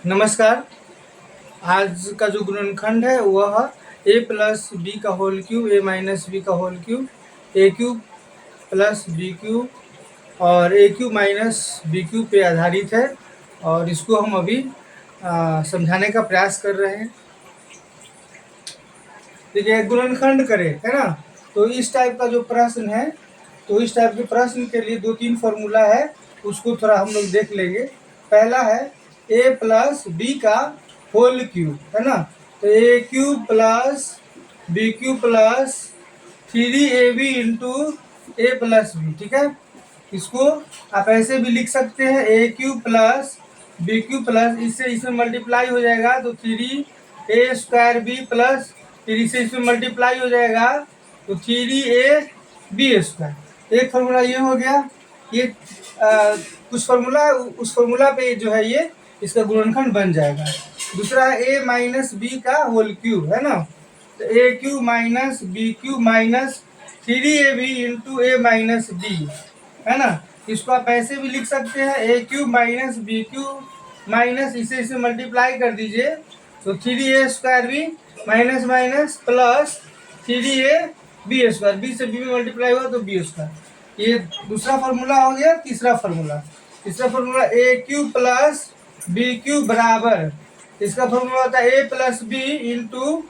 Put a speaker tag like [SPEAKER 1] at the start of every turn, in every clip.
[SPEAKER 1] नमस्कार। आज का जो गुणनखंड है वह a प्लस बी का whole cube a minus B का whole cube a cube plus B cube और a cube minus B cube पे आधारित है और इसको हम अभी समझाने का प्रयास कर रहे हैं। देखिए गुणनखंड करें, है ना, तो इस टाइप का जो प्रश्न है, तो इस टाइप के प्रश्न के लिए 2-3 फॉर्मूला है, उसको थोड़ा हम लोग देख लेंगे। पहला है a प्लस बी का होल क्यूब, है ना, तो A cube plus B cube plus 3ab into A plus B. ठीक है, इसको आप ऐसे भी लिख सकते हैं A cube plus B cube plus इससे इसमें मल्टीप्लाई हो जाएगा तो 3a² बी प्लस फिर इससे इसमें मल्टीप्लाई हो जाएगा तो 3ab²। एक फार्मूला ये हो गया। ये कुछ फार्मूला है, उस फार्मूला पे जो है ये इसका गुणनखंड बन जाएगा। दूसरा है a माइनस बी का होल क्यूब, है ना, तो A cube minus B cube minus 3ab into A minus B, है ना। इसको आप ऐसे भी लिख सकते हैं A cube minus B cube minus इसे मल्टीप्लाई कर दीजिए तो 3a² B minus minus plus 3ab²। B से बी में मल्टीप्लाई हुआ तो b²। ये दूसरा फार्मूला हो गया। तीसरा formula A cube plus B cube बराबर, इसका फार्मूला होता है A plus B into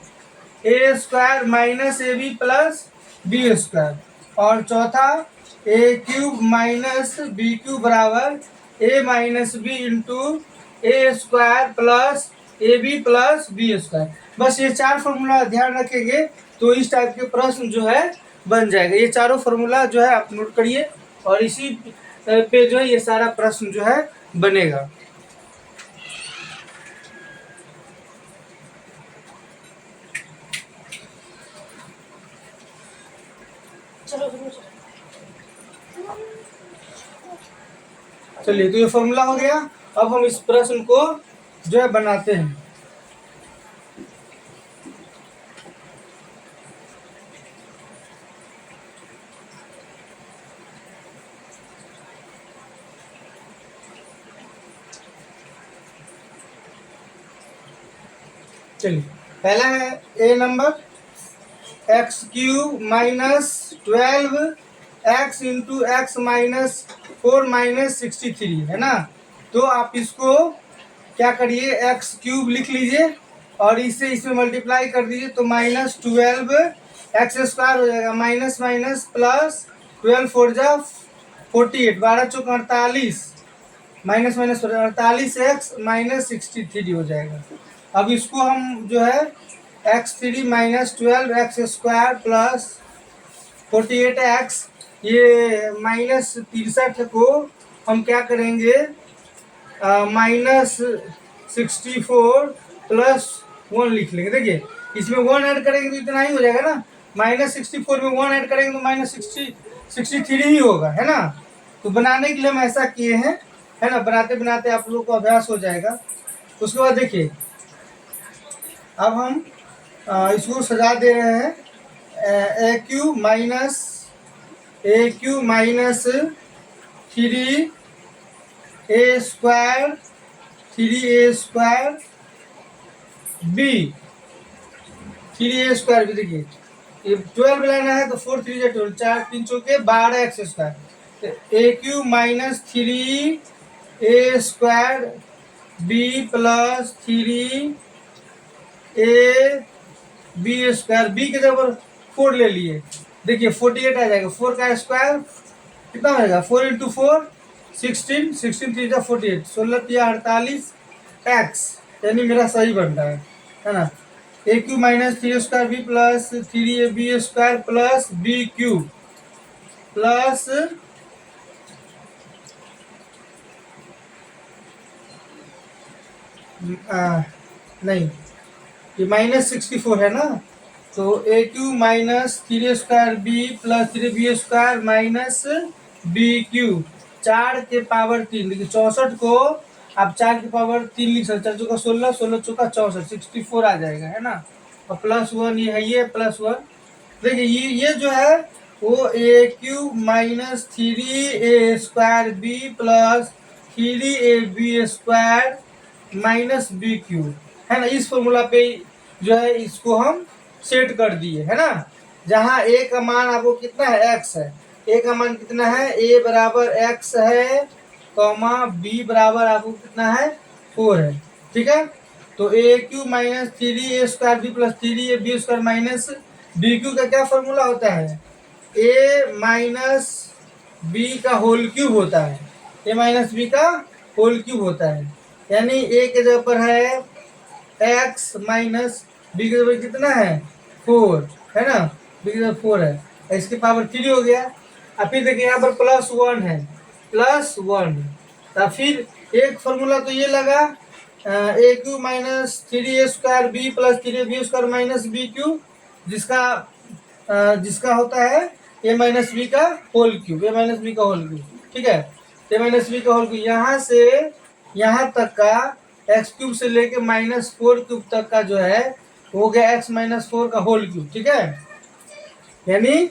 [SPEAKER 1] a² minus A B plus b²। और चौथा A cube minus B cube बराबर A minus B into a² plus A B plus b²। बस ये 4 formula ध्यान रखेंगे तो इस टाइप के प्रश्न जो है बन जाएगा। ये चारों फार्मूला जो है आप नोट करिए और इसी पे जो है ये सारा प्रश्न जो है बनेगा। चलिए, तो ये फॉर्मूला हो गया। अब हम इस प्रश्न को जो है बनाते हैं। चलिए, पहला है a number X cube minus 12x into X minus 4 minus 63, है ना। तो आप इसको क्या करिए, एक्स क्यूब लिख लीजिए और इससे इसमें मल्टीप्लाई कर दीजिए तो -12x² हो जाएगा। माइनस माइनस प्लस 12 4 जा 48, 12 चौक 48, माइनस माइनस 48x माइनस 63 हो जाएगा। अब इसको हम जो है x3 minus 12x² plus 48x, ये माइनस 63 को हम क्या करेंगे -64 प्लस 1 लिख लेंगे। देखिए इसमें 1 ऐड करेंगे तो इतना ही हो जाएगा ना, -64 में 1 ऐड करेंगे तो -63 ही होगा, है ना। तो बनाने के लिए हम ऐसा किए हैं, है ना, बनाते बनाते आप लोगों को अभ्यास हो जाएगा। उसके बाद देखिए अब हम इसको सजा दे रहे हैं A cube minus 3a² B 3a² भी। देखिए ये 12 लाना है तो 4 3 12, 4 3 चौके 12x²। तो A cube minus 3a² B plus 3ab²। B के जगह 4 ले लिए, देखिए 48 आ जाएगा। 4 का स्क्वायर कितना हो जाएगा, 4 इंटू 4 16, 16 3 जा 48, 16 3 48 x, यानी मेरा सही बन रहा है ना। A cube minus 3a² B plus 3ab² plus B cube plus नहीं, ये -64 है ना, तो A cube minus 3a² B plus 3b² minus B cube 4 के पावर 3। देखिए 64 को आप 4 के पावर 3 लिख सकते, 4 चौका 16, 16 चौका 64, 64 आ जाएगा, है ना। और प्लस 1 ये है, ये +1। देखिए ये जो है वो A cube minus 3a² B plus 3ab² minus B cube, है ना। इस फॉर्मूला पे जो है इसको हम सेट कर दिए, है ना। जहाँ ए का मान आपको कितना है, एक्स है। ए का मान कितना है, ए बराबर एक्स है, कॉमा बी बराबर आपको कितना है, 4 है, ठीक है। तो A cube minus 3a² B plus 3ab² minus B cube का क्या फॉर्मूला होता है, ए माइनस बी का होल क्यूब होता है, ए माइनस बी का होल क्यूब होता है। यानी ए के जगह पर है एक्स माइनस बी के जगह पर कितना है, 4, है ना। बी के जगह 4 है, इसके पावर 3 हो गया। अब फिर देखिए यहाँ पर +1 है, +1। तो फिर एक फॉर्मूला तो ये लगा, A cube minus 3a² B plus 3ab² minus B cube, जिसका होता है ए माइनस बी का whole cube, A minus B का होल क्यूब, ठीक है। ए माइनस बी का होल क्यूब यहाँ से यहाँ तक का एक्स क्यूब से लेके -4 क्यूब तक का जो है हो गया एक्स माइनस 4 का होल क्यूब, ठीक है। यानी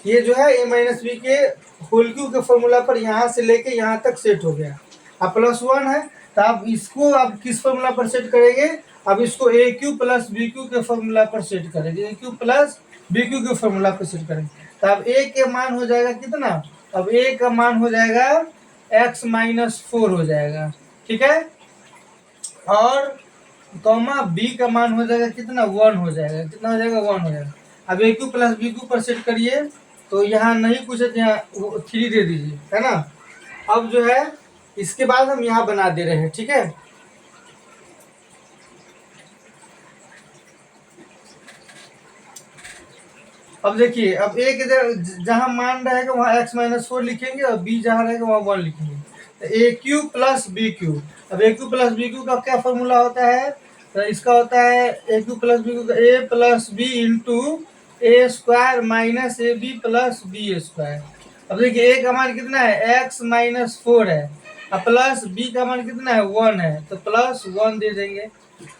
[SPEAKER 1] ये जो है ए माइनस बी के होल क्यूब के फॉर्मूला पर यहाँ से लेके यहाँ तक सेट हो गया। अब +1 है, तो आप इसको आप किस फॉर्मूला पर सेट करेंगे, अब इसको ए क्यू प्लस बी क्यू के फॉर्मूला पर सेट करेंगे, ए क्यू प्लस बी क्यू के फॉर्मूला पर सेट करेंगे। तो अब ए के मान हो जाएगा कितना, अब ए का मान हो जाएगा एक्स माइनस 4 हो जाएगा, ठीक है। और कॉमा बी का मान हो जाएगा कितना, 1 हो जाएगा, कितना हो जाएगा, 1 हो जाएगा। अब A cube plus B Q पर सेट करिए, तो यहाँ नहीं कुछ है, यहाँ 3 दे दीजिए, है ना। अब जो है इसके बाद हम यहाँ बना दे रहे हैं, ठीक है। अब देखिए, अब ए के जहाँ मान रहेगा वहाँ एक्स माइनस 4 लिखेंगे, और बी जहाँ रहेगा वहाँ 1 लिखेंगे। तो A cube plus B cube, अब A cube plus B cube का क्या फॉर्मूला होता है, तो इसका होता है A cube plus B cube का A plus B into a² minus A B plus b²। अब देखिए ए का मान कितना है, एक्स माइनस 4 है, अब प्लस बी का मान कितना है, 1 है, तो +1 दे देंगे।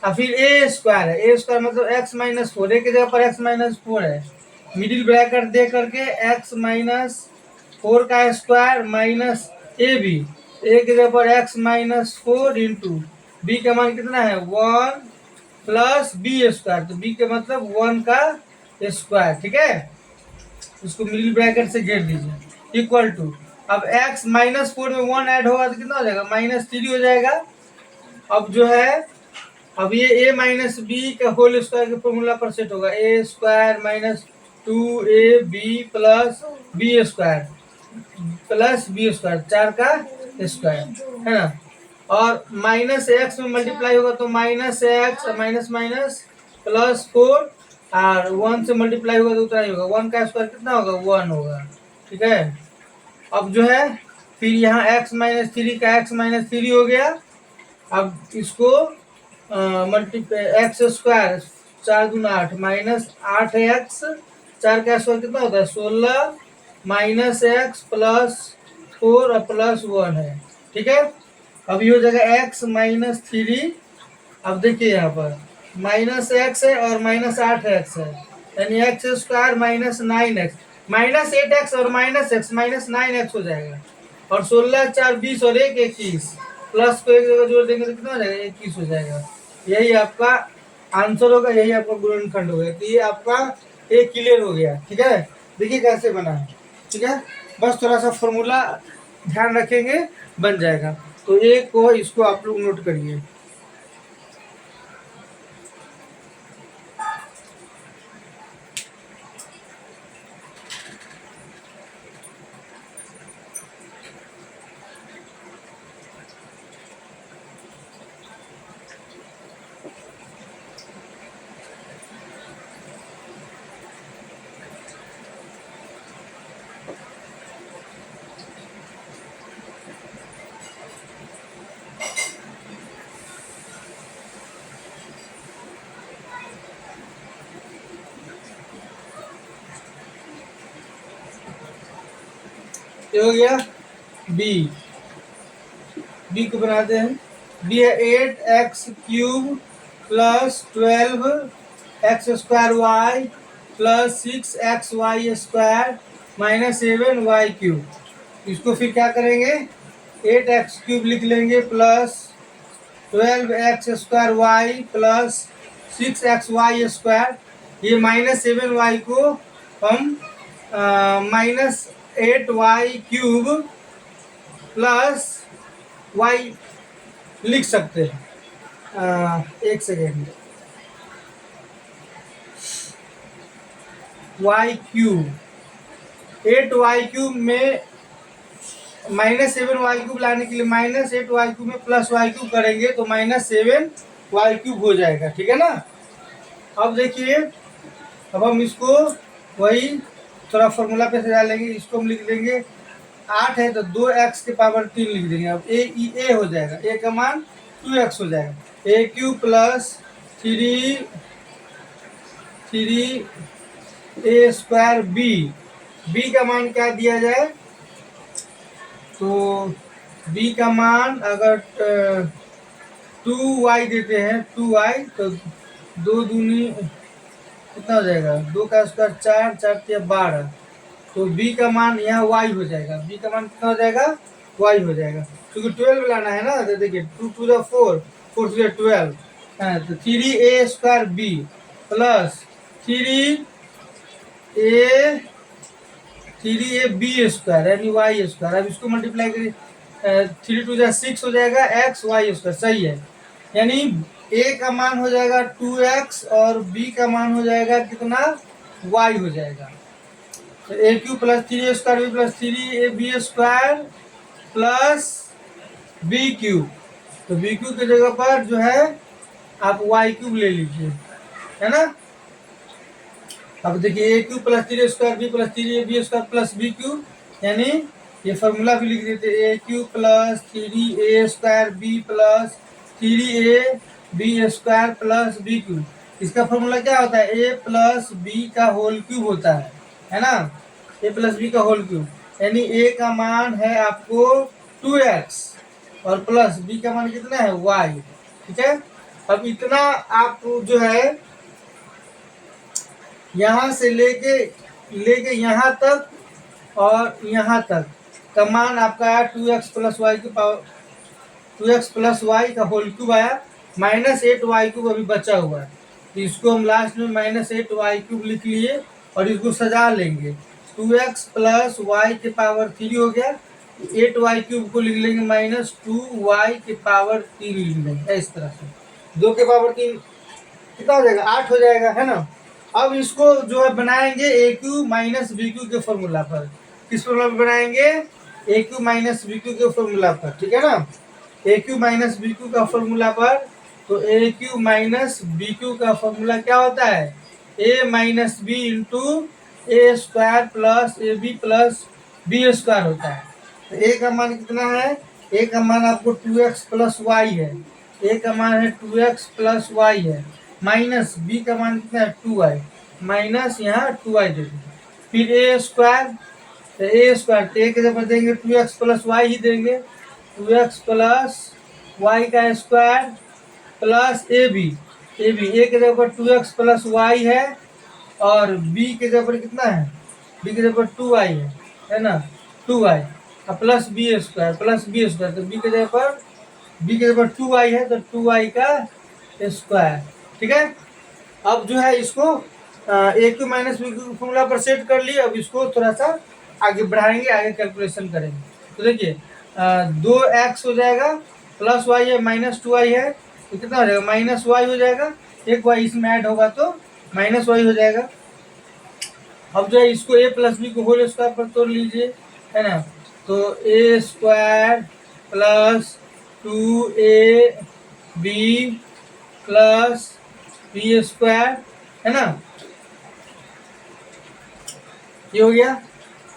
[SPEAKER 1] अब फिर a² है, a² मतलब एक्स माइनस 4, ए की जगह पर एक्स माइनस 4 है, मिडिल ब्रैकेट दे करके एक्स माइनस 4 का स्क्वायर माइनस ए बी, ए की जगह पर एक्स माइनस 4 इंटू बी का मान कितना है, 1 प्लस b², तो बी का मतलब 1 का स्क्वायर, ठीक है। उसको मिडिल ब्रैकेट से घेर दीजिए, इक्वल टू, अब x -4 में 1 ऐड होगा तो कितना हो जाएगा, -3 हो जाएगा। अब जो है, अब ये a माइनस बी का होल स्क्वायर के फॉर्मूला पर सेट होगा, a² minus 2ab plus b² plus b², 4 का स्क्वायर, है ना। और -x में मल्टीप्लाई होगा तो -x माइनस माइनस +4, और 1 से मल्टीप्लाई होगा तो उतना ही होगा, 1 का स्क्वायर कितना होगा, 1 होगा, ठीक है। अब जो है फिर यहाँ x माइनस 3 का x माइनस 3 हो गया। अब इसको x², 4 दूना 8 माइनस 8x, 4 का स्क्वायर कितना होता है, 16 माइनस x प्लस 4 और प्लस 1 है, ठीक है। अब ये हो जाएगा x माइनस 3। अब देखिए यहाँ पर -x है और -8x है, यानी x² माइनस 9x, -8x और -x माइनस 9x हो जाएगा। और 16 4 20 और 1 21, प्लस को एक जगह जोड़ देंगे तो कितना हो जाएगा, 21 हो जाएगा। यही आपका आंसर होगा, यही आपका गुणनखंड होगा। तो ये आपका एक क्लियर हो गया, ठीक है। देखिए कैसे बना है, ठीक है। बस थोड़ा सा फॉर्मूला ध्यान रखेंगे, बन जाएगा। तो एक को इसको आप लोग नोट करिए। ये हो गया बी को बनाते हैं। बी है 8x³ plus 12x² y plus 6xy² minus 7y³। इसको फिर क्या करेंगे, 8x³ लिख लेंगे plus 12x² Y plus 6xy square, ये -7y को हम -8y³ प्लस y लिख सकते हैं। एक सेकेंड, y³ 8y³ में -7y³ लाने के लिए -8y³ में +y³ करेंगे तो -7y³ हो जाएगा, ठीक है ना। अब देखिए, अब हम इसको वही थोड़ा फॉर्मूला पे से डालेंगे, इसको हम लिख देंगे 8 है तो 2x³ लिख देंगे। अब ए हो जाएगा, ए का मान 2x हो जाएगा, a³ प्लस 3a² b का मान क्या दिया जाए, तो b का मान अगर 2y देते हैं, 2y तो 2 दूनी कितना हो जाएगा, 2 का स्क्वायर 4, 4 या 12, तो b का मान यहाँ y हो जाएगा, b का मान कितना हो जाएगा, y हो जाएगा, क्योंकि 12 लाना है ना। तो देखिए 2 टू द 4, 4 टू द 12 है, तो 3a² b प्लस 3ab² यानी y²। अब इसको मल्टीप्लाई करिए, 3 टू द 6 हो जाएगा xy², सही है। यानी a का मान हो जाएगा 2x और b का मान हो जाएगा कितना, y हो जाएगा। तो a³ plus 3a² b plus 3ab² plus b³, तो b³ की जगह पर जो है आप y³ ले लीजिए, है ना। अब देखिए a³ plus 3a² b plus 3ab² plus b³ यानी ये फॉर्मूला भी लिख देते, a³ plus 3a² b plus 3ab² plus b³। इसका फॉर्मूला क्या होता है, a प्लस b का होल क्यूब होता है ना, a प्लस b का होल क्यूब। यानी a का मान है आपको 2x और प्लस b का मान कितना है, y, ठीक है। अब इतना आप जो है यहाँ से लेके यहाँ तक और यहाँ तक का मान आपका आया 2x प्लस y की पावर 2x प्लस y का होल क्यूब आया, -8y³ अभी बचा हुआ है, तो इसको हम लास्ट में -8y³ लिख लिए और इसको सजा लेंगे। 2x प्लस y के पावर 3 हो गया, 8y³ को लिख लेंगे -2y के पावर 3 लिख लेंगे। इस तरह से 2 के पावर 3 कितना हो जाएगा, 8 हो जाएगा, है ना। अब इसको जो है बनाएंगे a³ माइनस b³ के फॉर्मूला पर। किस फॉर्मूला पर बनाएंगे, a³ माइनस b³ के फॉर्मूला पर, ठीक है ना। a³ माइनस b³ का फॉर्मूला पर, तो a³ माइनस b³ का फॉर्मूला क्या होता है, a minus b into a² plus ab plus b² होता है। तो a का मान कितना है, a का मान आपको 2x प्लस y है, a का मान है 2x प्लस y है, माइनस b का मान कितना है 2y, माइनस यहाँ 2y दे देंगे, फिर a², तो a² तो a के जगह देंगे 2x प्लस y ही देंगे, 2x प्लस y का स्क्वायर प्लस ab a के जगह पर 2x प्लस y है और b के जगह पर कितना है, b के जगह पर 2y है ना, 2y plus b² plus b², तो b के जगह पर 2y है तो 2y का स्क्वायर, ठीक है। अब जो है इसको a³ माइनस b³ फॉर्मूला पर सेट कर लिए। अब इसको थोड़ा सा आगे बढ़ाएंगे, आगे कैलकुलेशन करेंगे। तो देखिए 2x हो जाएगा प्लस y है माइनस 2y है, तो कितना हो जाएगा, -y हो जाएगा, एक y इसमें ऐड होगा तो -y हो जाएगा। अब जो है इसको a प्लस b को होल स्क्वायर पर तोड़ लीजिए, है ना, तो a² plus 2ab plus b² है ना, ये हो गया।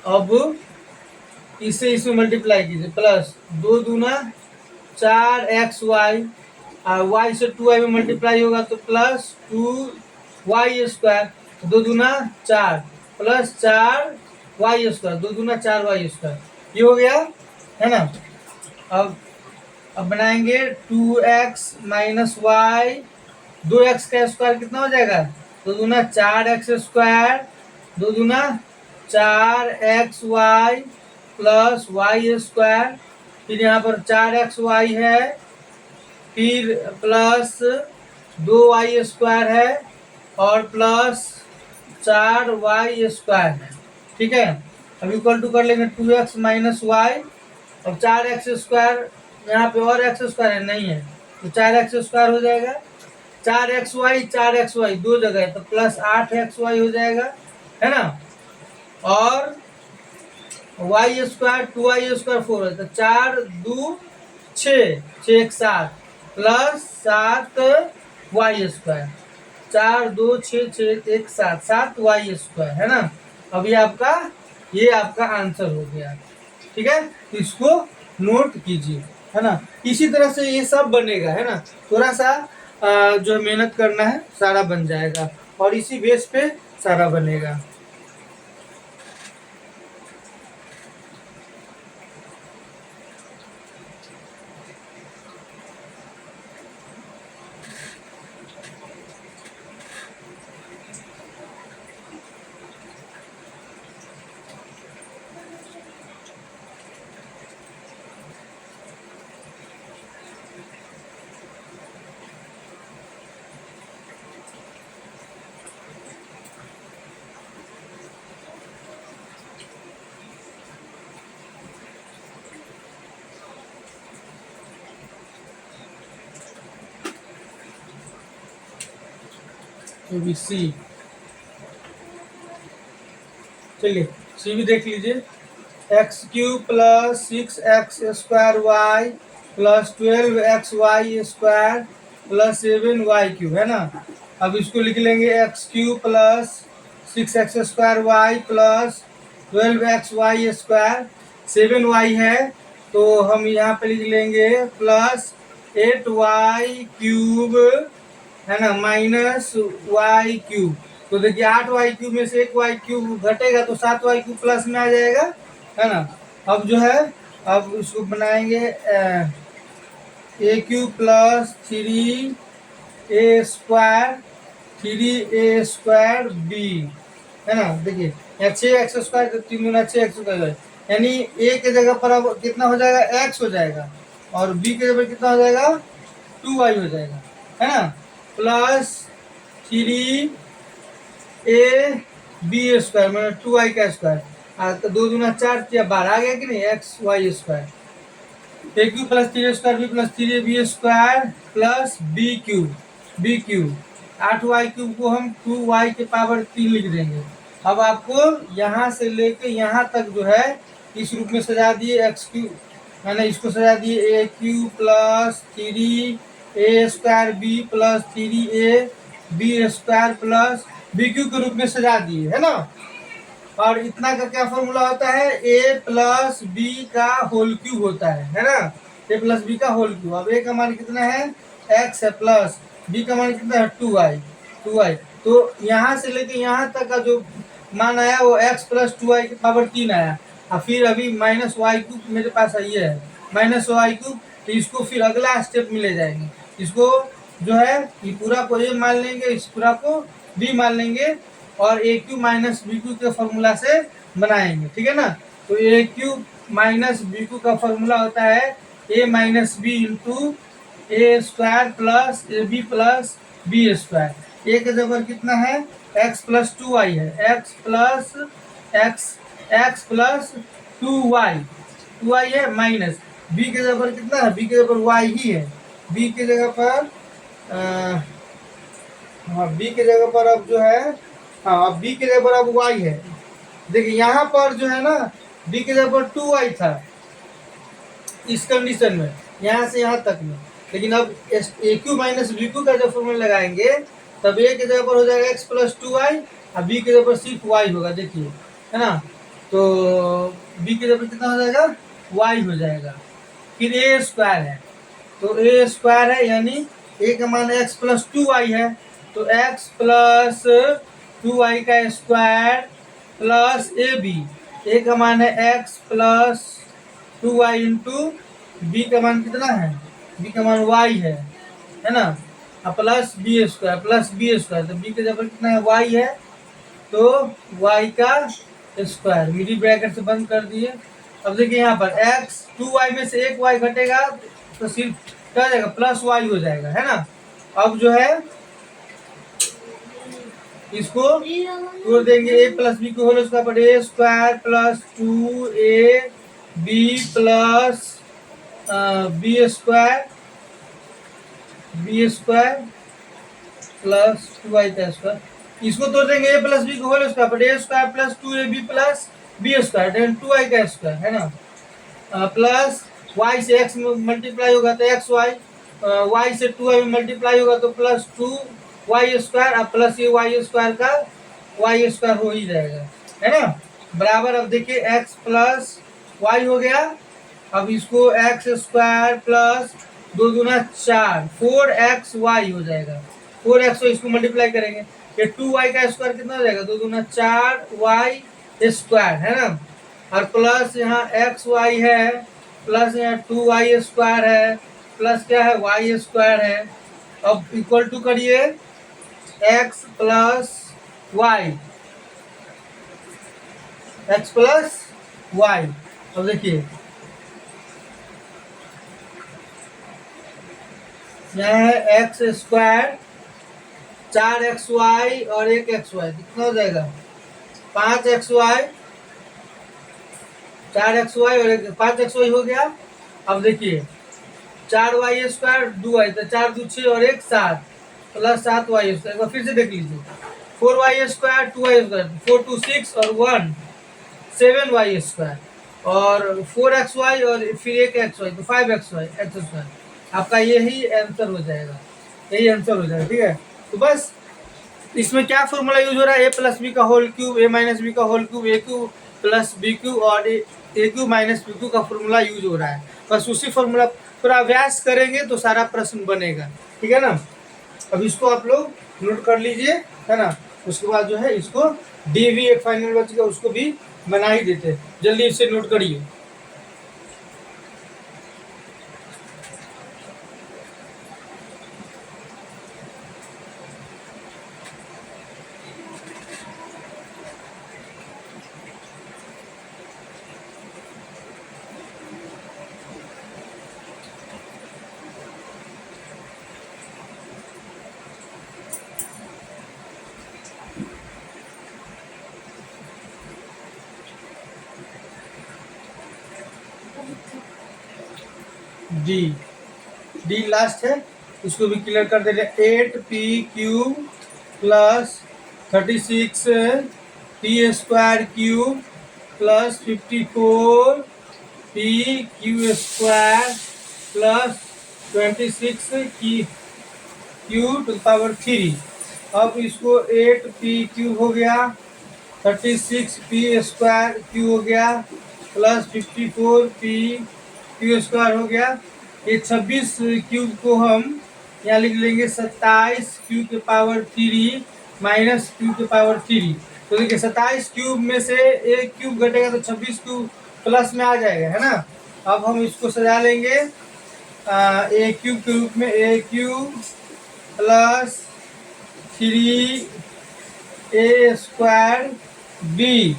[SPEAKER 1] अब इसे इसमें मल्टीप्लाई कीजिए, प्लस 2 दूना 4xy और y से 2y में मल्टीप्लाई होगा तो प्लस 2y², 2 दूना 4 प्लस 4y², 2 दूना 4y², ये हो गया, है ना। अब बनाएंगे 2x माइनस y, 2x का स्क्वायर कितना हो जाएगा, 2 दूना 4x², 2 दूना 4xy प्लस y², फिर यहाँ पर 4xy है फिर प्लस 2y² है और प्लस 4y² है। ठीक है, अब इक्वल टू कर लेंगे 2x माइनस वाई। अब 4x², यहाँ पे और x² है नहीं है, तो 4x² हो जाएगा। 4xy दो जगह है, तो प्लस 8xy हो जाएगा, है ना। और y² 2y² 4 है, तो 4 2 6, 6 7 प्लस 7y²। 4 2 6 6 1 7 7y², है ना। अब ये आपका आंसर हो गया। ठीक है, तो इसको नोट कीजिए, है ना। इसी तरह से ये सब बनेगा, है ना। थोड़ा सा जो मेहनत करना है, सारा बन जाएगा और इसी बेस पे सारा बनेगा। तो भी सी, चलिए सी भी देख लीजिए। x³ plus 6x² plus 12xy² plus 7y³ है ना। अब इसको लिख लेंगे x³ plus 6x² plus 12xy², 7y है तो हम यहाँ पे लिख लेंगे प्लस 8y³ है ना माइनस y³। तो देखिए 8y³ में से 1y³ घटेगा तो 7y³ प्लस में आ जाएगा, है ना। अब जो है, अब इसको बनाएंगे a³ प्लस 3a² है ना। देखिए यहाँ 6x², तो 3 × 6x², यानी a के जगह पर अब कितना हो जाएगा, x हो जाएगा, और b के जगह पर कितना हो जाएगा, 2y हो जाएगा, है ना। प्लस 3ab² मतलब 2y², तो 2 दूना 4 या 12 आ गया कि नहीं, xy²। a³ plus 3a² plus 3ab² plus b³ 8y³ को हम 2y के पावर 3 लिख देंगे। अब आपको यहाँ से लेके यहाँ तक जो है इस रूप में सजा दिए, x³ मैंने इसको सजा दिए a³ plus 3a² b plus 3ab² plus b³ के रूप में सजा दिए, है ना। और इतना का क्या फॉर्मूला होता है, a प्लस b का होल क्यूब होता है ना। a प्लस b का होल क्यूब। अब a का मान कितना है, x है, प्लस b का मान कितना है, 2y। तो यहाँ से लेके यहाँ तक का जो मान आया वो x प्लस 2y की पावर 3 आया। और फिर अभी माइनस y³ मेरे पास ये है, माइनस y³। तो इसको फिर अगला स्टेप में ले जाएंगे। इसको जो है ये पूरा को a मान लेंगे, इस पूरा को b मान लेंगे और a³ माइनस b³ के फॉर्मूला से बनाएंगे, ठीक है ना। तो a³ माइनस b³ का फॉर्मूला होता है a minus b into a² plus ab plus b²। a के जगह कितना है, x प्लस 2y है, x प्लस 2y है, माइनस b के जगह पर कितना है, b के जगह पर y ही है। b के जगह पर b के जगह पर अब जो है, अब b के जगह पर अब y है। देखिए यहाँ पर जो है ना, b के जगह पर 2y था इस कंडीशन में, यहाँ से यहाँ तक में। लेकिन अब a³ माइनस b³ का जब फॉर्मूला लगाएंगे तब a के जगह पर हो जाएगा x प्लस 2y और b के जगह पर सिर्फ y होगा, देखिए, है ना। तो b के जगह पर कितना हो जाएगा, y हो जाएगा। फिर a² है, तो a² है यानी a का मान x प्लस 2y है, तो x प्लस 2y का स्क्वायर प्लस a का मान है x plus 2y into b का मान कितना है, b का मान y है ना, प्लस b² तो b के जगह पर कितना है, y है, तो y का स्क्वायर मिडिल ब्रैकेट से बंद कर दिए। अब देखिए यहाँ पर x 2y में से एक y घटेगा तो सिर्फ क्या हो जाएगा, प्लस वाई हो जाएगा, है ना। अब जो है इसको तोड़ देंगे, ए प्लस बी को होल स्क्वायर पर A square plus 2 B plus B square plus 2 Y का स्क्वायर। इसको तोड़ देंगे ए प्लस बी को होल स्क्वायर पर A square plus 2ab plus B square then 2 Y का स्क्वायर, है ना। प्लस वाई से एक्स मल्टीप्लाई होगा तो एक्स वाई, वाई से 2 वाई में मल्टीप्लाई होगा तो प्लस 2 वाई स्क्वायर, अब प्लस ये वाई स्क्वायर का वाई स्क्वायर हो ही जाएगा, है ना। बराबर अब देखिए एक्स प्लस वाई हो गया। अब इसको एक्स स्क्वायर प्लस 2 दूना 4 4xy हो जाएगा। 4x इसको मल्टीप्लाई करेंगे, ये 2y का स्क्वायर कितना हो जाएगा, 2 दूना 4y स्क्वायर, है ना। और प्लस यहाँ एक्स वाई है प्लस यहाँ 2y स्क्वायर है प्लस क्या है y स्क्वायर है। अब इक्वल टू करिए x plus y, x plus y. अब देखिए यहाँ है एक्स स्क्वायर 4xy और 1xy कितना हो जाएगा 5xy, 4xy और 5xy हो गया। अब देखिए 4y स्क्वायर 2y तो 4 2 6 और 1 7 प्लस 7y स्क्वायर। एक बार फिर से देख लीजिए 4y स्क्वायर 2y स्क्वायर 4 2 6 और 1 7y स्क्वायर और 4xy और फिर 1xy तो 5xy एक्स स्क्वायर। आपका यही आंसर हो जाएगा, यही आंसर हो जाएगा, ठीक है। तो बस इसमें क्या फॉर्मूला यूज हो रहा है, ए प्लस बी का whole cube A minus B का whole cube a cube plus B cube और a cube minus B cube का फॉर्मूला यूज हो रहा है। बस उसी फॉर्मूला पर अभ्यास करेंगे तो सारा प्रश्न बनेगा, ठीक है ना। अब इसको आप लोग नोट कर लीजिए, है ना। उसके बाद जो है इसको डी भी एक फाइनल बच गया, उसको भी बना ही देते, जल्दी इसे नोट करिए। डी डी लास्ट है, उसको भी क्लियर कर दे रहे। 8p³ plus 36p² plus 54p² plus 26q⁴। अब इसको 8p³ हो गया 36p² हो गया प्लस 54p² हो गया। ये 26 क्यूब को हम यहाँ लिख लेंगे 27q⁴ माइनस q⁴। तो देखिए 27 क्यूब में से एक क्यूब घटेगा तो 26 क्यूब प्लस में आ जाएगा, है ना। अब हम इसको सजा लेंगे ए क्यूब के रूप में, A cube plus 3a² B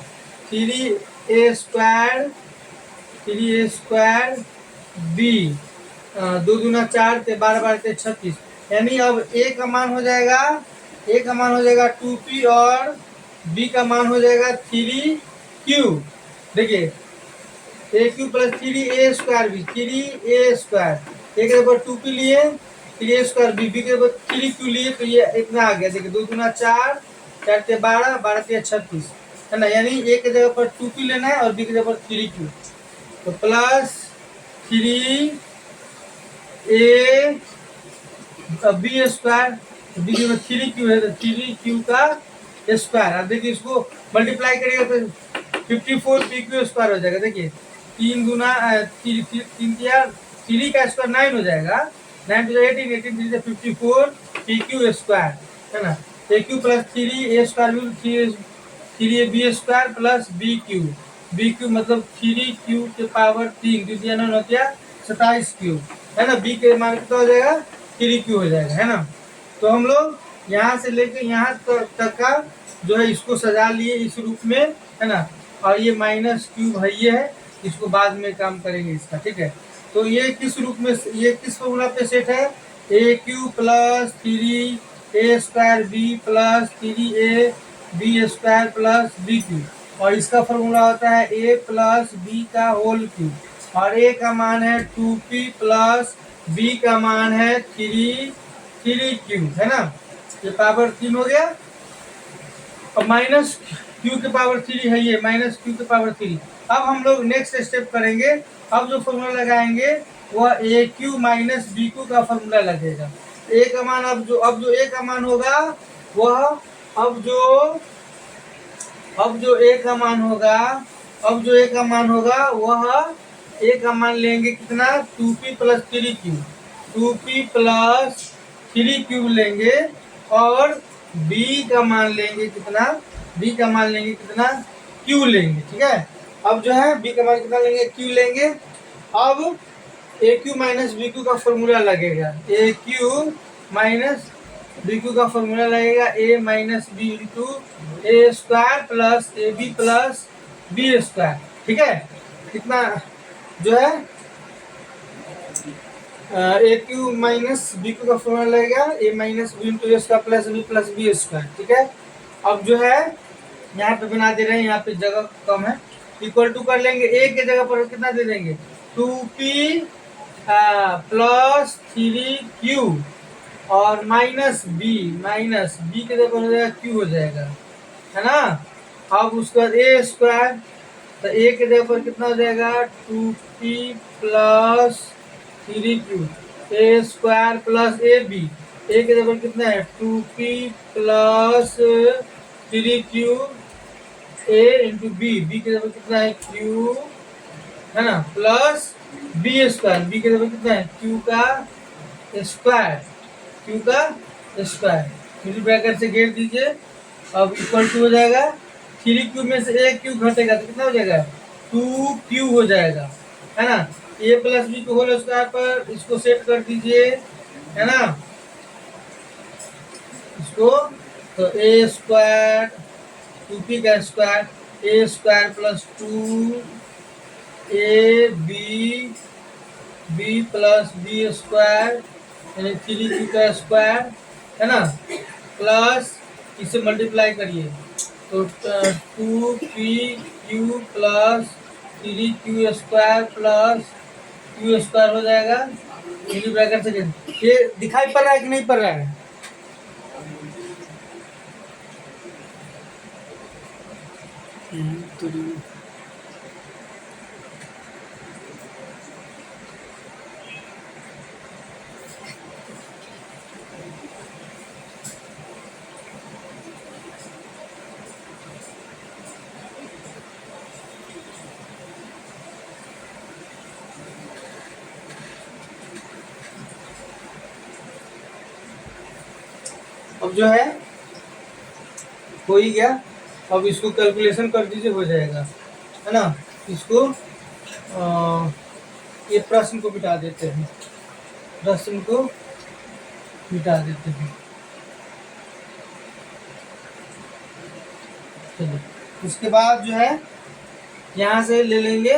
[SPEAKER 1] 3a² B 2 दूना 4 ते 12 12 ते 36, यानी अब ए का मान हो जाएगा 2p और बी का मान हो जाएगा 3q। देखिए A cube plus 3a² B 3a², A के ऊपर 2p लिए 3a² बी के ऊपर 3q लिए तो ये इतना आ गया। देखिए 2 दूना 4 4 ते 12 12 ते 36, है ना। यानी ए के जगह पर 2p लेना है और बी के जगह पर 3q, तो प्लस 3a b² बी के ऊपर 3q है तो 3q का स्क्वायर। अब देखिए इसको मल्टीप्लाई करिएगा तो 54p² हो जाएगा। देखिए 3 दूना 3 का स्क्वायर 9 हो जाएगा, 9 to 18 18 3 54p², है ना। a Q plus 3a² 3ab² plus b Q मतलब 3q⁴ द्वितीय 27 क्यूब, है ना। b के मान कितना हो जाएगा 3q हो जाएगा, है ना। तो हम लोग यहाँ से लेके यहाँ तक का जो है इसको सजा लिए इस रूप में, है ना। और ये माइनस क्यूब है, ये है इसको बाद में काम करेंगे इसका, ठीक है। तो ये किस रूप में, ये किस फॉर्मूला पे सेट है, A cube plus 3a² B plus 3ab² plus B cube, और इसका फॉर्मूला होता है a प्लस बी का होल क्यू, और a का मान है 2p प्लस b का मान है 3q, है ना। ये पावर 3 हो गया, और माइनस क्यू के पावर 3 है, ये माइनस क्यू के पावर 3। अब हम लोग नेक्स्ट स्टेप करेंगे। अब जो फॉर्मूला लगाएंगे वह ए क्यू माइनस बी क्यू का फॉर्मूला लगेगा। ए का मान, अब जो ए का मान होगा वह, अब जो ए का मान होगा, वह ए का मान लेंगे कितना, 2p plus 3q, 2p plus 3q लेंगे, और b का मान लेंगे कितना, b का मान लेंगे कितना, q लेंगे, ठीक है। अब जो है b का मान कितना लेंगे, q लेंगे। अब A cube minus B cube का फॉर्मूला लगेगा, A cube minus B cube का फॉर्मूला लगेगा A minus B into A square plus A B plus B square, ठीक है। कितना जो है A cube minus B cube का फॉर्मूला लगेगा A minus B into A square plus B square, ठीक है। अब जो है यहाँ पे बना दे रहे हैं, यहाँ पे जगह कम है, इक्वल टू कर लेंगे, ए के जगह पर कितना दे देंगे, 2p प्लस 3q, और माइनस बी के जगह हो जाएगा q हो जाएगा, है ना। अब उसके बाद ए स्क्वायर, तो ए के जगह पर कितना हो जाएगा, 2p plus 3q, A square plus A B, A के जगह पर कितना है, 2p plus 3q A into B, B के जगह कितना है, q, है ना, प्लस बी स्क्वायर, बी के जगह कितना है, q का स्क्वायर, फिर ब्रैकेट से घेर दीजिए। अब इक्वल टू हो जाएगा, 3q में से एक q घटेगा तो कितना हो जाएगा, 2q हो जाएगा, है ना। a प्लस बी को होल स्क्वायर पर इसको सेट कर दीजिए, है ना, इसको। तो a स्क्वायर 2p का square, a square plus 2ab plus B square यानी 3q का स्क्वायर, है ना, प्लस इसे मल्टीप्लाई करिए तो 2pq plus 3q square plus q square हो जाएगा, मिनी ब्रैकेट से। ये दिखाई पड़ रहा है कि नहीं पड़ रहा है, अब जो है हो ही गया। अब इसको कैलकुलेशन कर दीजिए, हो जाएगा, है ना। इसको ये प्रश्न को मिटा देते हैं, चलिए। उसके बाद जो है यहाँ से ले लेंगे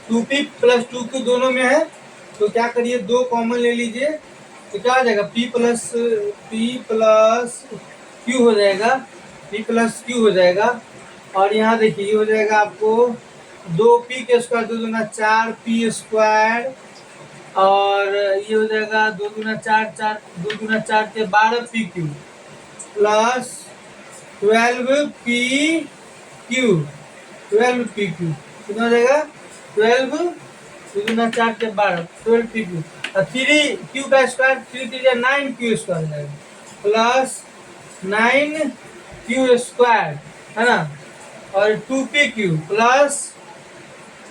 [SPEAKER 1] 2p प्लस 2q दोनों में है, तो क्या करिए, 2 कॉमन ले लीजिए, तो क्या हो जाएगा, p प्लस q हो जाएगा, और यहाँ देखिए ये हो जाएगा आपको 2p के स्क्वायर 2 दूना 4p स्क्वायर, और ये हो जाएगा 2 दूना 4 के 12pq प्लस 12pq कितना हो जाएगा, 12 2 दूना 4 के 12 12pq, और 3q का स्क्वायर 3 9q स्क्वायर हो जाएगा, प्लस 9q स्क्वायर, है ना, और 2pq plus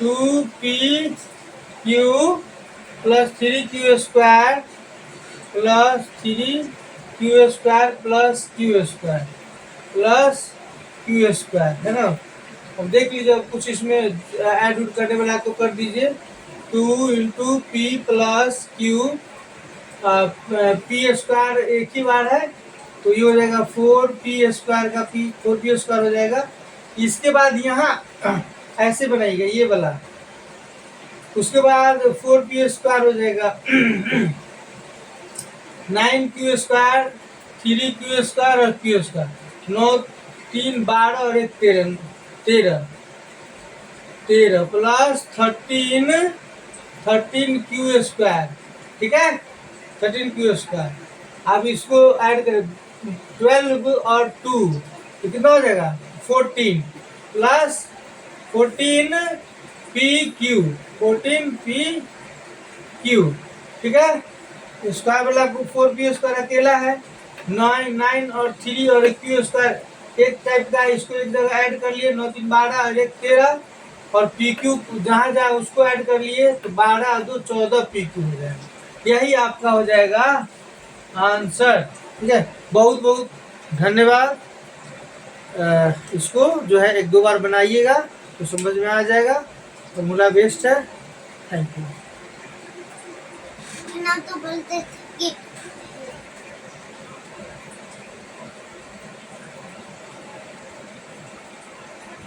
[SPEAKER 1] 2pq plus 3q square plus 3q square plus q square, है ना। अब देख लीजिए, अब कुछ इसमें ऐड उड करने वाला तो कर दीजिए, 2 into P plus Q, P square एक ही बार है तो ये हो जाएगा 4p स्क्वायर का 4p स्क्वायर हो जाएगा। इसके बाद यहाँ ऐसे बनाइएगा ये वाला। उसके बाद 4p² हो जाएगा 9q², 3q² और q²। 9 3 12 और 1 13, 13 प्लस 13q²। ठीक है, 13q²। अब इसको ऐड करें 12 और 2 तो कितना हो जाएगा 14 प्लस 14pq, 14pq। ठीक है, स्क्वायर वाला 4p² अकेला है। 9 और 3 और 1q² एक टाइप का है, इसको एक जगह ऐड कर लिए 9 3 12 और 1 13 और pq जहाँ जहाँ उसको ऐड कर लिए तो 12 और 2 14pq हो जाएगा। यही आपका हो जाएगा आंसर। ठीक है, बहुत बहुत धन्यवाद। इसको जो है 1-2 बार बनाइएगा तो समझ में आ जाएगा। फॉर्मूला बेस्ट है। Thank you.
[SPEAKER 2] ना तो बोलते कि